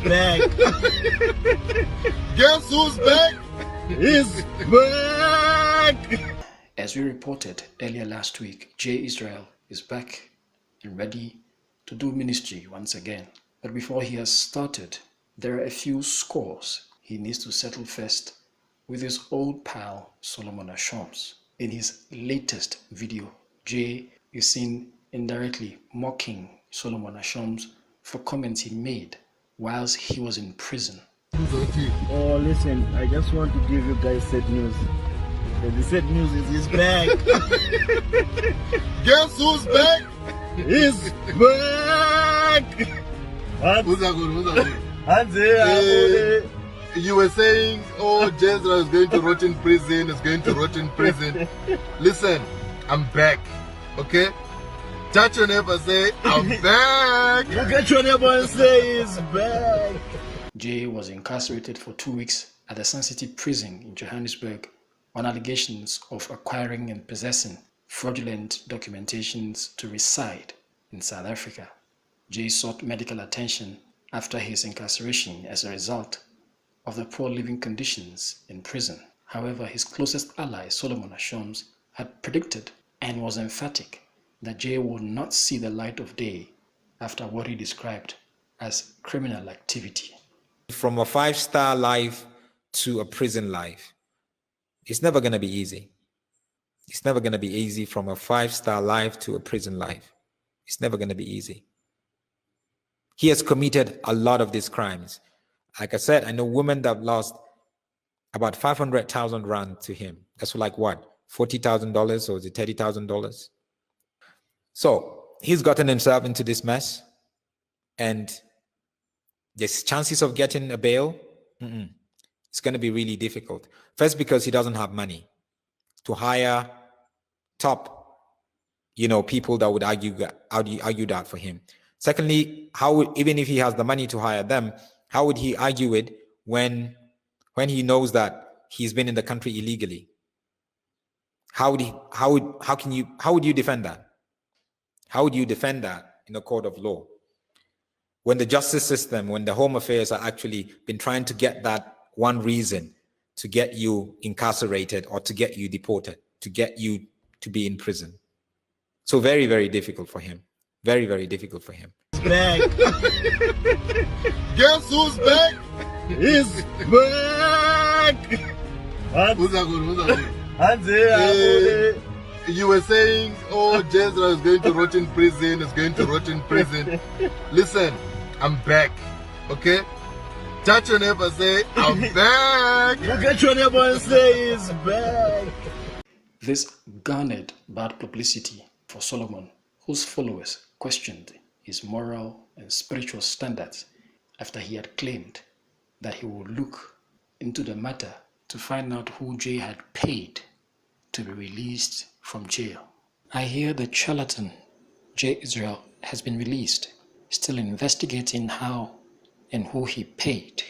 back. Guess who's back? He's back. As we reported earlier last week, J. Israel is back and ready to do ministry once again. But before he has started, there are a few scores he needs to settle first with his old pal Solomon Ashoms. In his latest video, Jay is seen indirectly mocking Solomon Ashoms for comments he made whilst he was in prison. Oh, listen, I just want to give you guys sad news. The sad news is he's back. Guess who's back? He's back. Who's that? You were saying, oh, Jezra is going to rot in prison, is going to rot in prison. Listen, I'm back, okay? Touch your neighbor, say, I'm back. Look at your neighbor and say, he's back. Jay was incarcerated for 2 weeks at the sensitive prison in Johannesburg on allegations of acquiring and possessing fraudulent documentations to reside in South Africa. Jay sought medical attention after his incarceration as a result of the poor living conditions in prison. However, his closest ally, Solomon Ashoms, had predicted and was emphatic that Jay would not see the light of day after what he described as criminal activity. From a 5-star life to a prison life, it's never going to be easy. It's never going to be easy from a 5-star life to a prison life. It's never going to be easy. He has committed a lot of these crimes. Like I said, I know women that have lost about 500,000 rand to him. That's like what? $40,000 or is it $30,000? So he's gotten himself into this mess, and there's chances of getting a bail. It's going to be really difficult. First, because he doesn't have money to hire top, people that would argue that for him. Secondly, even if he has the money to hire them, how would he argue it when he knows that he's been in the country illegally? How would you defend that? How would you defend that in a court of law? When the justice system, when the Home Affairs are actually been trying to get that one reason to get you incarcerated or to get you deported, to get you to be in prison. So very, very difficult for him. Very, very difficult for him. Back. Guess who's back? He's back. Who's that? You were saying, oh, Jezra is going to rot in prison, is going to rot in prison. Listen, I'm back, okay? Touch your neighbor, say, I'm back. Look at your neighbor and say, he's back. This garnered bad publicity for Solomon, whose followers questioned his moral and spiritual standards after he had claimed that he would look into the matter to find out who Jay had paid to be released from jail. I hear the charlatan J. Israel has been released, still investigating how and who he paid.